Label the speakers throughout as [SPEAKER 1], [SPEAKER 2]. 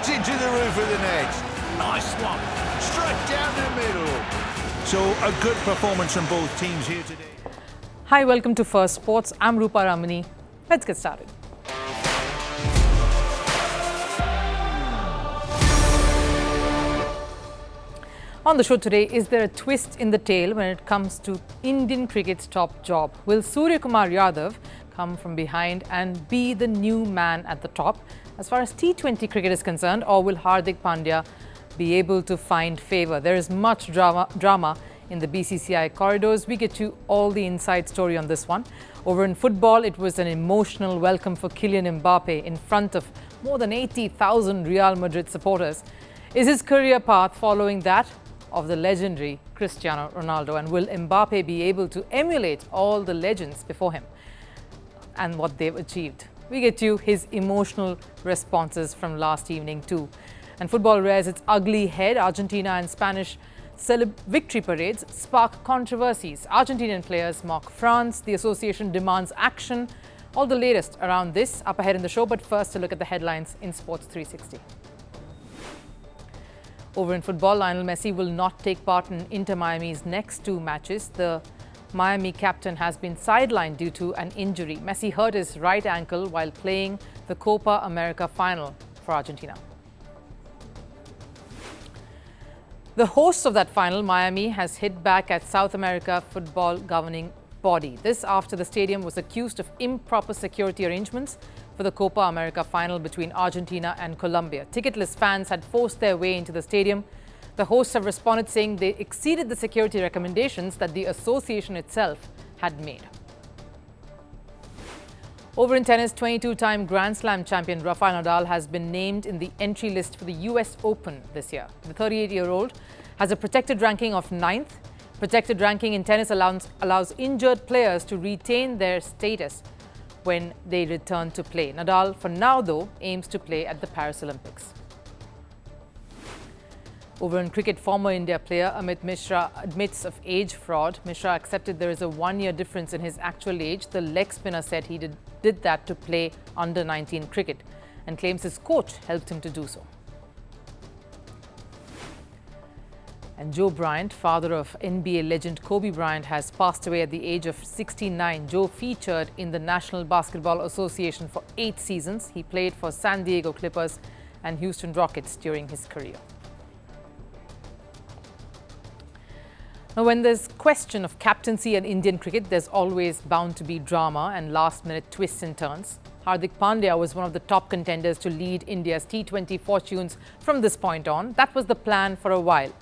[SPEAKER 1] right into the roof of the net. Nice one. Straight down the middle. So a good performance from both teams here today.
[SPEAKER 2] Hi, welcome to Firstpost. I'm Rupha Ramani. Let's get started. On the show today, is there a twist in the tale when it comes to Indian cricket's top job? Will Suryakumar Yadav come from behind and be the new man at the top as far as T20 cricket is concerned, or will Hardik Pandya be able to find favour? There is much drama in the BCCI corridors. We get you all the inside story on this one. Over in football, it was an emotional welcome for Kylian Mbappe in front of more than 80,000 Real Madrid supporters. Is his career path following that of the legendary Cristiano Ronaldo, and will Mbappe be able to emulate all the legends before him and what they've achieved? We get you his emotional responses from last evening too. And football rears its ugly head. Argentina and Spanish victory parades spark controversies. Argentinian players mock France. The association demands action. All the latest around this up ahead in the show, but first a look at the headlines in Sports 360. Over in football, Lionel Messi will not take part in Inter Miami's next two matches. The Miami captain has been sidelined due to an injury. Messi hurt his right ankle while playing the Copa America final for Argentina. The hosts of that final, Miami, has hit back at South America football governing body. This after the stadium was accused of improper security arrangements for the Copa America final between Argentina and Colombia. Ticketless fans had forced their way into the stadium. The hosts have responded saying they exceeded the security recommendations that the association itself had made. Over in tennis, 22-time Grand Slam champion Rafael Nadal has been named in the entry list for the US Open this year. The 38-year-old has a protected ranking of 9th. Protected ranking in tennis allows injured players to retain their status when they return to play. Nadal, for now though, aims to play at the Paris Olympics. Over in cricket, former India player Amit Mishra admits of age fraud. Mishra accepted there is a one-year difference in his actual age. The leg spinner said he did that to play under-19 cricket and claims his coach helped him to do so. And Joe Bryant, father of NBA legend Kobe Bryant, has passed away at the age of 69. Joe featured in the National Basketball Association for 8 seasons. He played for San Diego Clippers and Houston Rockets during his career. Now, when there's question of captaincy in Indian cricket, there's always bound to be drama and last-minute twists and turns. Hardik Pandya was one of the top contenders to lead India's T20 fortunes from this point on. That was the plan for a while.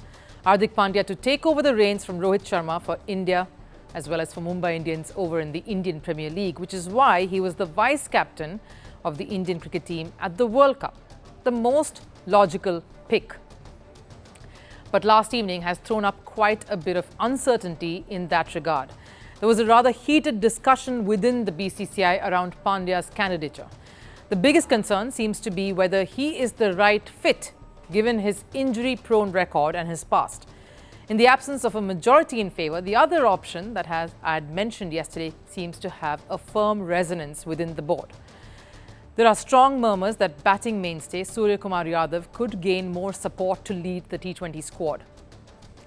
[SPEAKER 2] Hardik Pandya to take over the reins from Rohit Sharma for India as well as for Mumbai Indians over in the Indian Premier League, which is why he was the vice-captain of the Indian cricket team at the World Cup. The most logical pick. But last evening has thrown up quite a bit of uncertainty in that regard. There was a rather heated discussion within the BCCI around Pandya's candidature. The biggest concern seems to be whether he is the right fit given his injury-prone record and his past. In the absence of a majority in favour, the other option that I had mentioned yesterday seems to have a firm resonance within the board. There are strong murmurs that batting mainstay Suryakumar Yadav could gain more support to lead the T20 squad.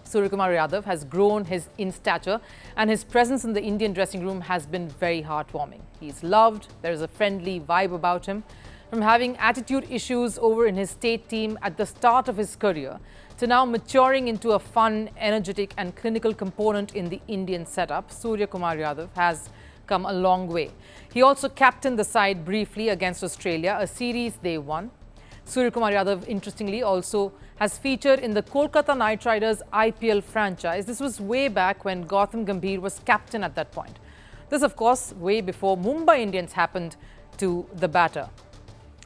[SPEAKER 2] Suryakumar Yadav has grown in stature and his presence in the Indian dressing room has been very heartwarming. He's loved, there is a friendly vibe about him. From having attitude issues over in his state team at the start of his career to now maturing into a fun, energetic and clinical component in the Indian setup, Suryakumar Yadav has come a long way. He also captained the side briefly against Australia, a series they won. Suryakumar Yadav, interestingly, also has featured in the Kolkata Knight Riders IPL franchise. This was way back when Gautam Gambhir was captain at that point. This, of course, way before Mumbai Indians happened to the batter.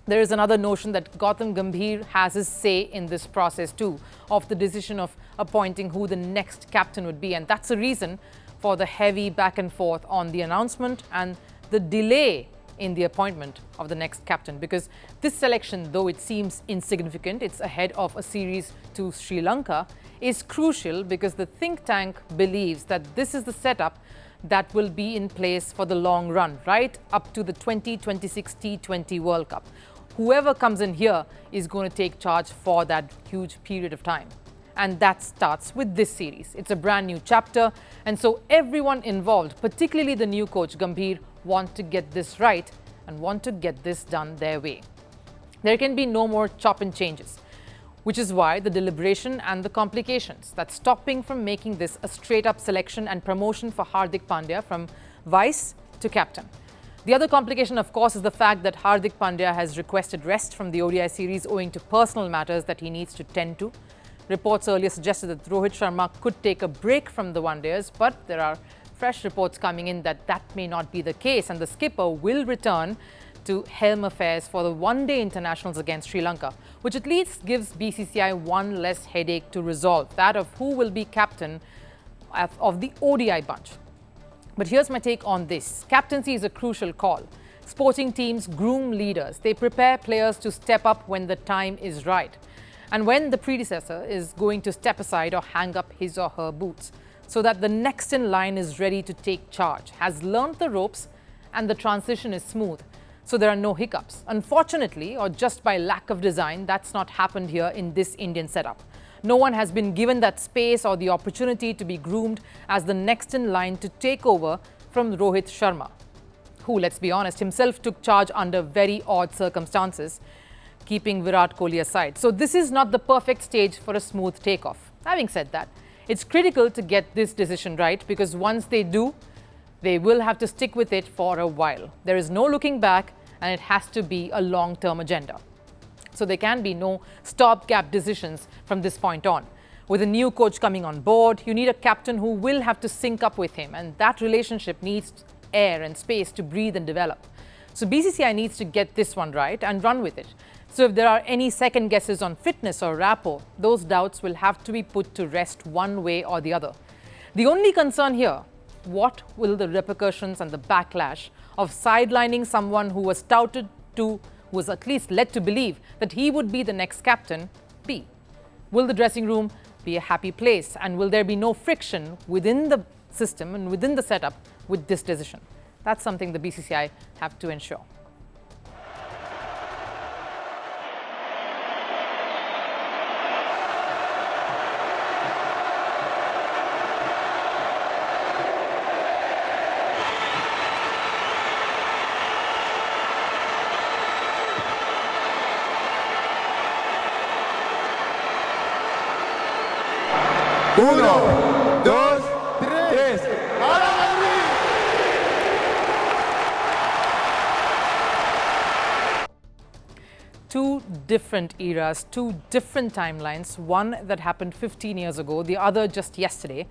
[SPEAKER 2] There is another notion that Gautam Gambhir has his say in this process too, of the decision of appointing who the next captain would be. And that's the reason for the heavy back and forth on the announcement and the delay in the appointment of the next captain. Because this selection, though it seems insignificant, it's ahead of a series to Sri Lanka, is crucial because the think tank believes that this is the setup that will be in place for the long run, right up to the 2026 T20 World Cup. whoever comes in here is going to take charge for that huge period of time. And that starts with this series. It's a brand new chapter, and so everyone involved, particularly the new coach Gambhir, want to get this right and want to get this done their way. There can be no more chop and changes, which is why the deliberation and the complications that's stopping from making this a straight-up selection and promotion for Hardik Pandya from vice to captain. The other complication, of course, is the fact that Hardik Pandya has requested rest from the ODI series owing to personal matters that he needs to tend to. Reports earlier suggested that Rohit Sharma could take a break from the one-dayers, but there are fresh reports coming in that that may not be the case, and the skipper will return to helm affairs for the one-day internationals against Sri Lanka, which at least gives BCCI one less headache to resolve, that of who will be captain of the ODI bunch. But here's my take on this. Captaincy is a crucial call. Sporting teams groom leaders. They prepare players to step up when the time is right, and when the predecessor is going to step aside or hang up his or her boots, so that the next in line is ready to take charge, has learned the ropes, and the transition is smooth, so there are no hiccups. Unfortunately, or just by lack of design, that's not happened here in this Indian setup. No one has been given that space or the opportunity to be groomed as the next in line to take over from Rohit Sharma, who, let's be honest, himself took charge under very odd circumstances, keeping Virat Kohli aside. So this is not the perfect stage for a smooth takeoff. Having said that, it's critical to get this decision right, because once they do, they will have to stick with it for a while. There is no looking back, and it has to be a long-term agenda. So there can be no stopgap decisions from this point on. With a new coach coming on board, you need a captain who will have to sync up with him, and that relationship needs air and space to breathe and develop. So BCCI needs to get this one right and run with it. So if there are any second guesses on fitness or rapport, those doubts will have to be put to rest one way or the other. The only concern here, what will the repercussions and the backlash of sidelining someone who was touted to, was at least led to believe that he would be the next captain, be? Will the dressing room be a happy place, and will there be no friction within the system and within the setup with this decision? That's something the BCCI have to ensure.
[SPEAKER 3] Uno, dos, tres. ¡Hala, Madrid!
[SPEAKER 2] Two different eras, two different timelines, one that happened 15 years ago, the other just yesterday.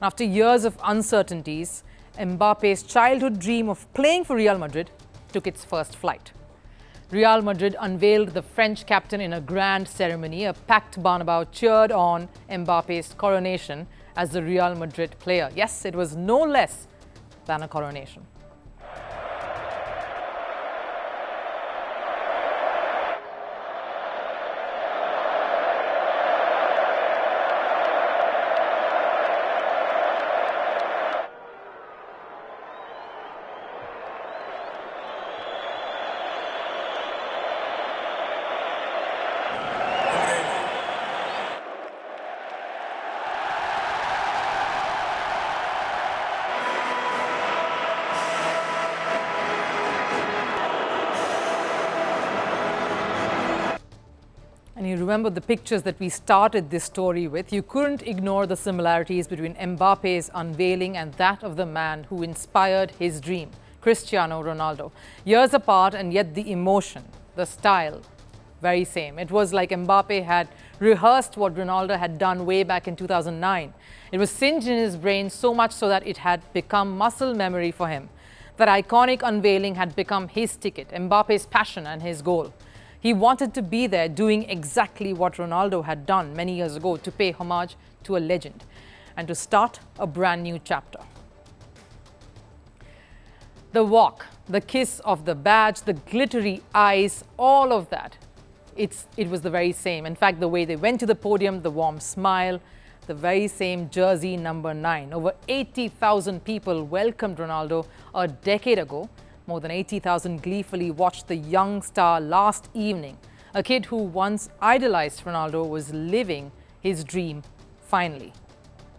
[SPEAKER 2] After years of uncertainties, Mbappe's childhood dream of playing for Real Madrid took its first flight. Real Madrid unveiled the French captain in a grand ceremony. A packed Bernabeu cheered on Mbappe's coronation as the Real Madrid player. Yes, it was no less than a coronation. And you remember the pictures that we started this story with. You couldn't ignore the similarities between Mbappe's unveiling and that of the man who inspired his dream, Cristiano Ronaldo. Years apart, and yet the emotion, the style, very same. It was like Mbappe had rehearsed what Ronaldo had done way back in 2009. It was singed in his brain so much so that it had become muscle memory for him. That iconic unveiling had become his ticket, Mbappe's passion and his goal. He wanted to be there doing exactly what Ronaldo had done many years ago, to pay homage to a legend and to start a brand new chapter. The walk, the kiss of the badge, the glittery eyes, all of that, it was the very same. In fact, the way they went to the podium, the warm smile, the very same jersey number 9. Over 80,000 people welcomed Ronaldo a decade ago More than 80,000 gleefully watched the young star last evening. A kid who once idolized Ronaldo was living his dream finally.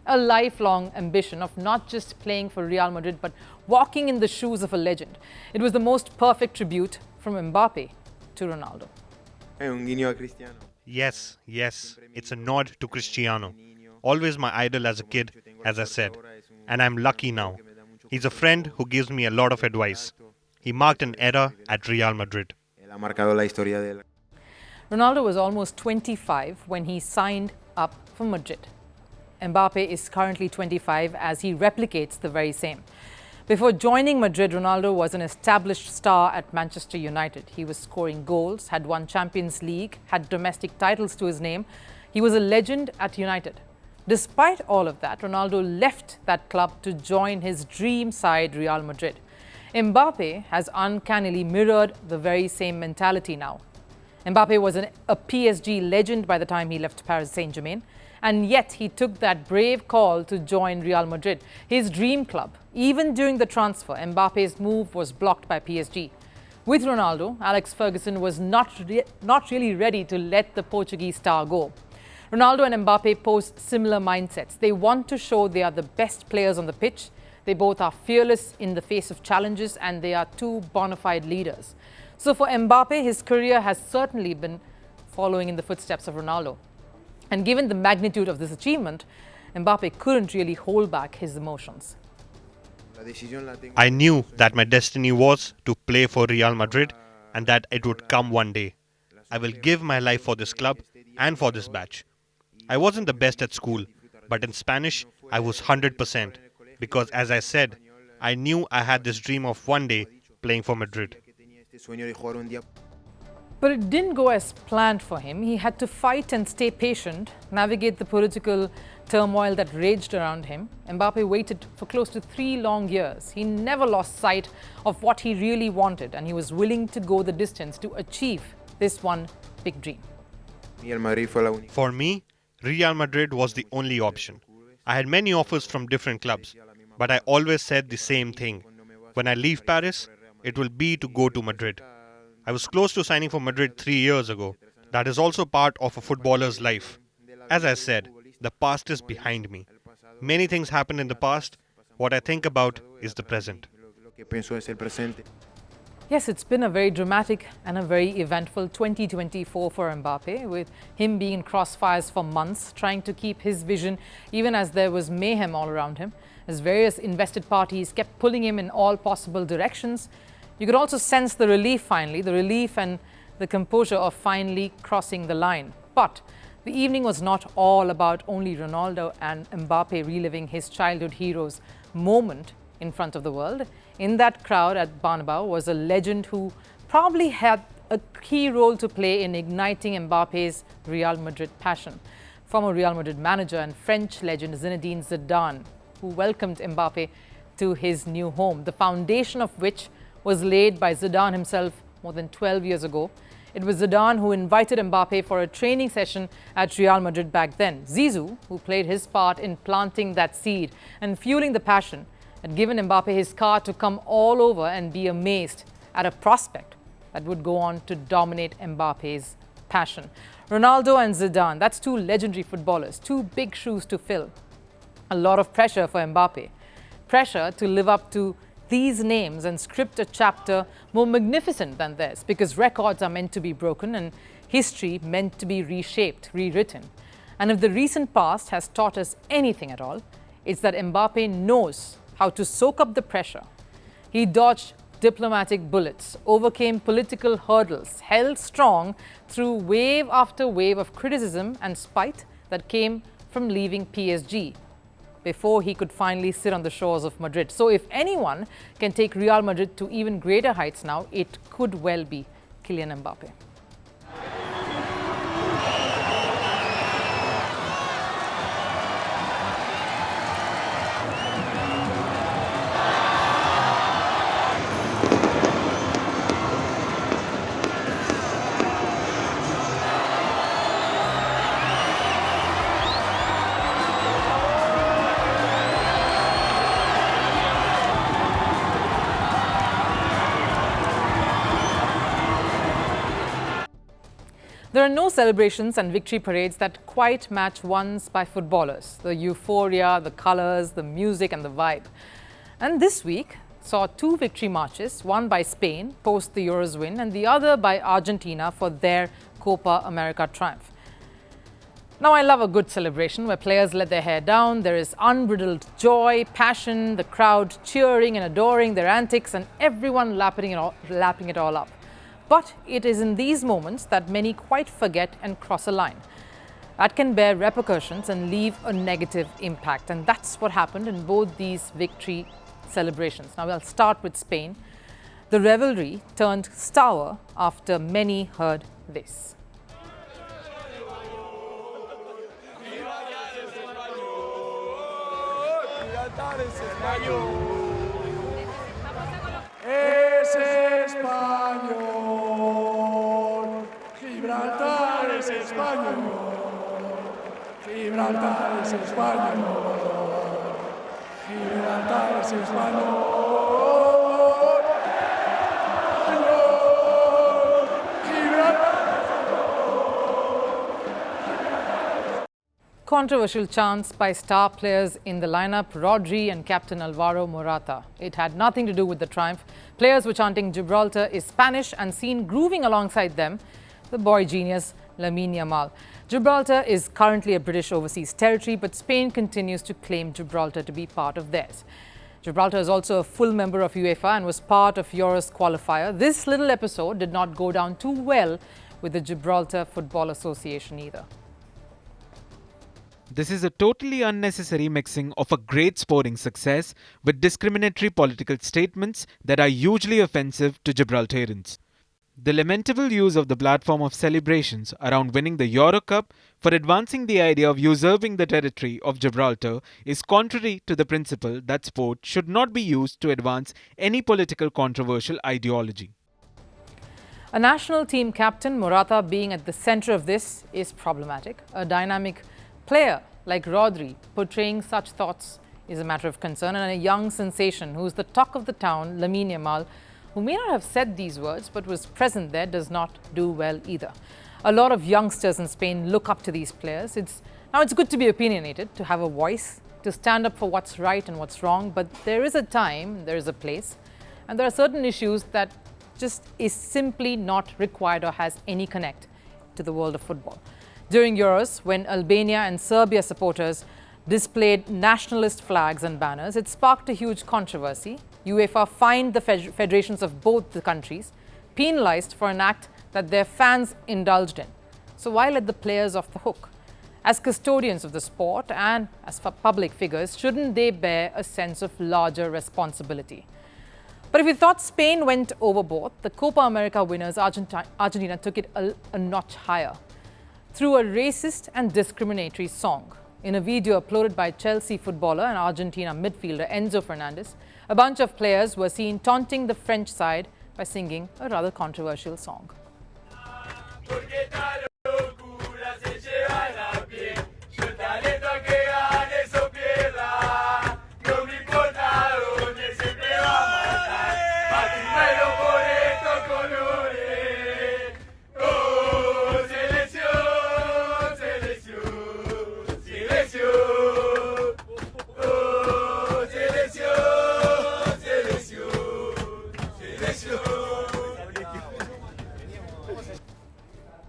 [SPEAKER 2] A lifelong ambition of not just playing for Real Madrid but walking in the shoes of a legend. It was the most perfect tribute from Mbappe to Ronaldo.
[SPEAKER 4] Yes, it's a nod to Cristiano. Always my idol as a kid, as I said. And I'm lucky now. He's a friend who gives me a lot of advice. He marked an era at Real Madrid.
[SPEAKER 2] Ronaldo was almost 25 when he signed up for Madrid. Mbappe is currently 25 as he replicates the very same. Before joining Madrid, Ronaldo was an established star at Manchester United. He was scoring goals, had won Champions League, had domestic titles to his name. He was a legend at United. Despite all of that, Ronaldo left that club to join his dream side, Real Madrid. Mbappe has uncannily mirrored the very same mentality now. Mbappe was a PSG legend by the time he left Paris Saint-Germain, and yet he took that brave call to join Real Madrid, his dream club. Even during the transfer, Mbappe's move was blocked by PSG. With Ronaldo, Alex Ferguson was not really ready to let the Portuguese star go. Ronaldo and Mbappe pose similar mindsets. They want to show they are the best players on the pitch. They both are fearless in the face of challenges, and they are two bona fide leaders. So for Mbappe, his career has certainly been following in the footsteps of Ronaldo. And given the magnitude of this achievement, Mbappe couldn't really hold back his emotions.
[SPEAKER 4] I knew that my destiny was to play for Real Madrid and that it would come one day. I will give my life for this club and for this badge. I wasn't the best at school, but in Spanish, I was 100%. Because as I said, I knew I had this dream of one day playing for Madrid.
[SPEAKER 2] But it didn't go as planned for him. He had to fight and stay patient, navigate the political turmoil that raged around him. Mbappe waited for close to 3 long years. He never lost sight of what he really wanted, and he was willing to go the distance to achieve this one big dream.
[SPEAKER 4] For me, Real Madrid was the only option. I had many offers from different clubs, but I always said the same thing. When I leave Paris, it will be to go to Madrid. I was close to signing for Madrid 3 years ago. That is also part of a footballer's life. As I said, the past is behind me. Many things happened in the past. What I think about is the present.
[SPEAKER 2] Yes, it's been a very dramatic and a very eventful 2024 for Mbappe, with him being in crossfires for months, trying to keep his vision even as there was mayhem all around him, as various invested parties kept pulling him in all possible directions. You could also sense the relief finally, the relief and the composure of finally crossing the line. But the evening was not all about only Ronaldo and Mbappe reliving his childhood hero's moment in front of the world. In that crowd at Bernabeu was a legend who probably had a key role to play in igniting Mbappe's Real Madrid passion. Former Real Madrid manager and French legend Zinedine Zidane, who welcomed Mbappe to his new home, the foundation of which was laid by Zidane himself more than 12 years ago. It was Zidane who invited Mbappe for a training session at Real Madrid back then. Zizou, who played his part in planting that seed and fueling the passion, had given Mbappe his car to come all over and be amazed at a prospect that would go on to dominate Mbappe's passion. Ronaldo and Zidane, that's two legendary footballers, two big shoes to fill. A lot of pressure for Mbappe. Pressure to live up to these names and script a chapter more magnificent than theirs, because records are meant to be broken and history meant to be reshaped, rewritten. And if the recent past has taught us anything at all, it's that Mbappe knows how to soak up the pressure. He dodged diplomatic bullets, overcame political hurdles, held strong through wave after wave of criticism and spite that came from leaving PSG before he could finally sit on the shores of Madrid. So if anyone can take Real Madrid to even greater heights now, it could well be Kylian Mbappe. There are no celebrations and victory parades that quite match ones by footballers. The euphoria, the colours, the music and the vibe. And this week saw two victory marches, one by Spain post the Euros win and the other by Argentina for their Copa America triumph. Now, I love a good celebration where players let their hair down, there is unbridled joy, passion, the crowd cheering and adoring their antics and everyone lapping it all up. But it is in these moments that many quite forget and cross a line. That can bear repercussions and leave a negative impact. And that's what happened in both these victory celebrations. Now, I'll start with Spain. The revelry turned sour after many heard this.
[SPEAKER 3] Es español, Gibraltar es español, Gibraltar es español, Gibraltar es español.
[SPEAKER 2] Controversial chants by star players in the lineup, Rodri and captain Alvaro Morata. It had nothing to do with the triumph. Players were chanting Gibraltar is Spanish and seen grooving alongside them, the boy genius Lamine Yamal. Gibraltar is currently a British overseas territory, but Spain continues to claim Gibraltar to be part of theirs. Gibraltar is also a full member of UEFA and was part of Euros qualifier. This little episode did not go down too well with the Gibraltar Football Association either.
[SPEAKER 5] This is a totally unnecessary mixing of a great sporting success with discriminatory political statements that are hugely offensive to Gibraltarians. The lamentable use of the platform of celebrations around winning the Euro Cup for advancing the idea of usurping the territory of Gibraltar is contrary to the principle that sport should not be used to advance any political controversial ideology.
[SPEAKER 2] A national team captain, Morata, being at the centre of this is problematic. A dynamic player like Rodri portraying such thoughts is a matter of concern, and a young sensation who's the talk of the town, Lamine Yamal, who may not have said these words but was present there, does not do well either. A lot of youngsters in Spain look up to these players. It's good to be opinionated, to have a voice, to stand up for what's right and what's wrong, but there is a time, there is a place, and there are certain issues that just is simply not required or has any connect to the world of football. During Euros, when Albania and Serbia supporters displayed nationalist flags and banners, it sparked a huge controversy. UEFA fined the federations of both the countries, penalised for an act that their fans indulged in. So why let the players off the hook? As custodians of the sport and as public figures, shouldn't they bear a sense of larger responsibility? But if you thought Spain went overboard, the Copa America winners Argentina took it a notch higher through a racist and discriminatory song. In a video uploaded by Chelsea footballer and Argentina midfielder Enzo Fernandez, a bunch of players were seen taunting the French side by singing a rather controversial song.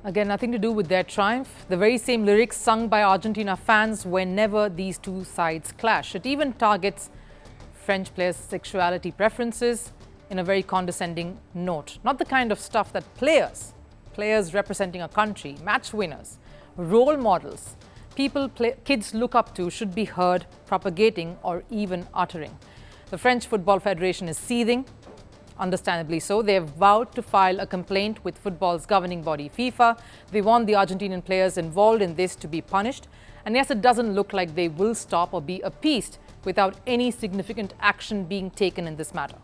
[SPEAKER 2] Again, nothing to do with their triumph. The very same lyrics sung by Argentina fans whenever these two sides clash. It even targets French players' sexuality preferences in a very condescending note. Not the kind of stuff that players representing a country, match winners, role models, kids look up to should be heard propagating or even uttering. The French Football Federation is seething. Understandably so. They have vowed to file a complaint with football's governing body, FIFA. They want the Argentinian players involved in this to be punished. And yes, it doesn't look like they will stop or be appeased without any significant action being taken in this matter.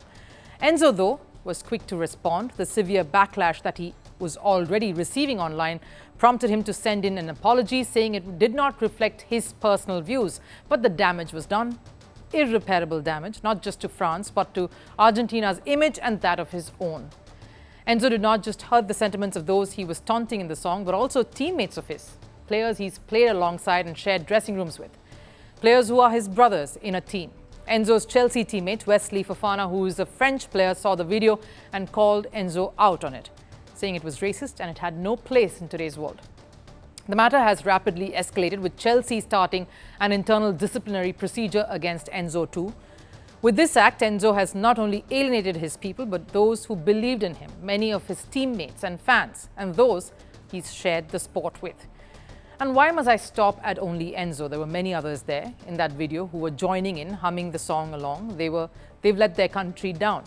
[SPEAKER 2] Enzo, though, was quick to respond. The severe backlash that he was already receiving online prompted him to send in an apology, saying it did not reflect his personal views. But the damage was done. Irreparable damage, not just to France, but to Argentina's image and that of his own. Enzo did not just hurt the sentiments of those he was taunting in the song, but also teammates of his, players he's played alongside and shared dressing rooms with, players who are his brothers in a team. Enzo's Chelsea teammate, Wesley Fofana, who is a French player, saw the video and called Enzo out on it, saying it was racist and it had no place in today's world. The matter has rapidly escalated, with Chelsea starting an internal disciplinary procedure against Enzo too. With this act, Enzo has not only alienated his people, but those who believed in him, many of his teammates and fans, and those he's shared the sport with. And why must I stop at only Enzo? There were many others there in that video who were joining in, humming the song along. They've let their country down.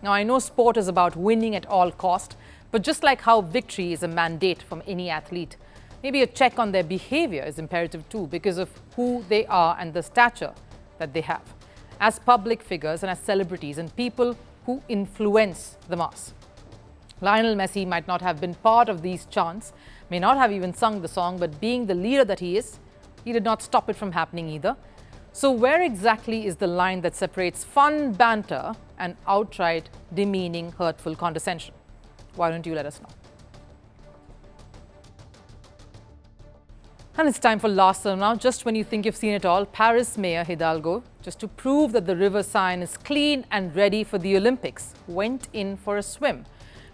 [SPEAKER 2] Now, I know sport is about winning at all cost, but just like how victory is a mandate from any athlete, maybe a check on their behavior is imperative too, because of who they are and the stature that they have as public figures and as celebrities and people who influence the mass. Lionel Messi might not have been part of these chants, may not have even sung the song, but being the leader that he is, he did not stop it from happening either. So where exactly is the line that separates fun banter and outright demeaning, hurtful condescension? Why don't you let us know? And it's time for last term now. Just when you think you've seen it all, Paris Mayor Hidalgo, just to prove that the river Seine is clean and ready for the Olympics, went in for a swim.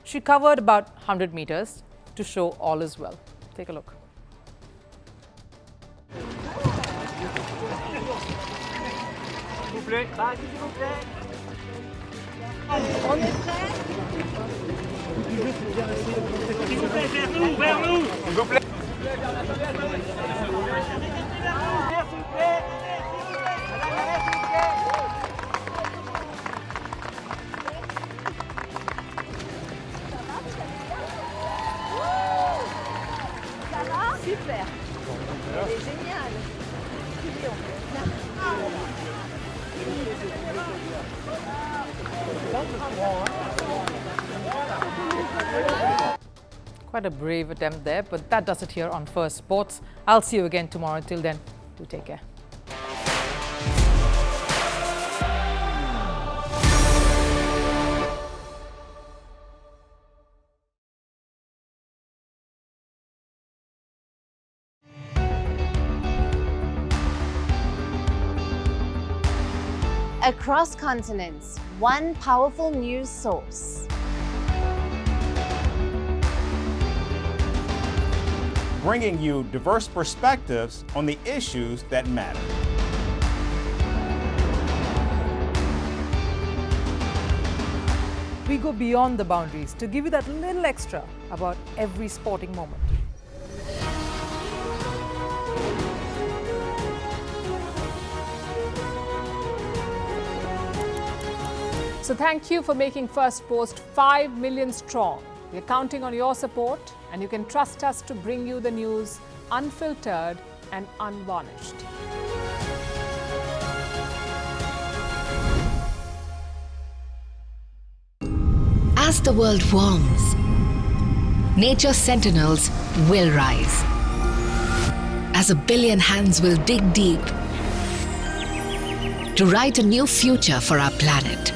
[SPEAKER 2] She covered about 100 meters to show all is well. Take a look.
[SPEAKER 6] Super. C'est génial.
[SPEAKER 2] Quite a brave attempt there, but that does it here on First Sports. I'll see you again tomorrow. Till then, do take care.
[SPEAKER 6] Across continents, one powerful news source.
[SPEAKER 7] Bringing you diverse perspectives on the issues that matter.
[SPEAKER 2] We go beyond the boundaries to give you that little extra about every sporting moment.
[SPEAKER 8] So thank you for making Firstpost 5 million strong. We're counting on your support, and you can trust us to bring you the news unfiltered and unvarnished.
[SPEAKER 9] As the world warms, nature's sentinels will rise. As a billion hands will dig deep to write a new future for our planet.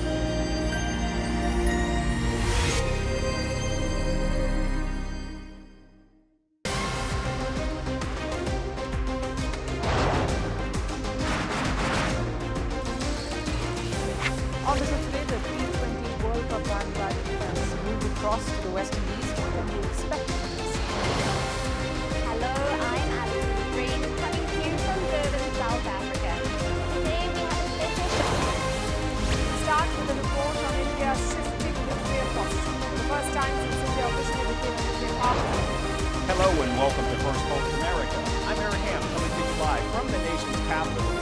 [SPEAKER 2] On the show today, the T20 World Cup bandwagon has moved across to the West Indies. What can we expect from this?
[SPEAKER 10] Hello, I'm Alison Green, coming to you from Durban, South Africa. Today we have a special show.
[SPEAKER 8] Start with a report on India's shifting nuclear posture. The first time since India officially became a nuclear power.
[SPEAKER 7] Hello and welcome to Firstpost America. I'm Aaron Ham, coming to you live from the nation's capital,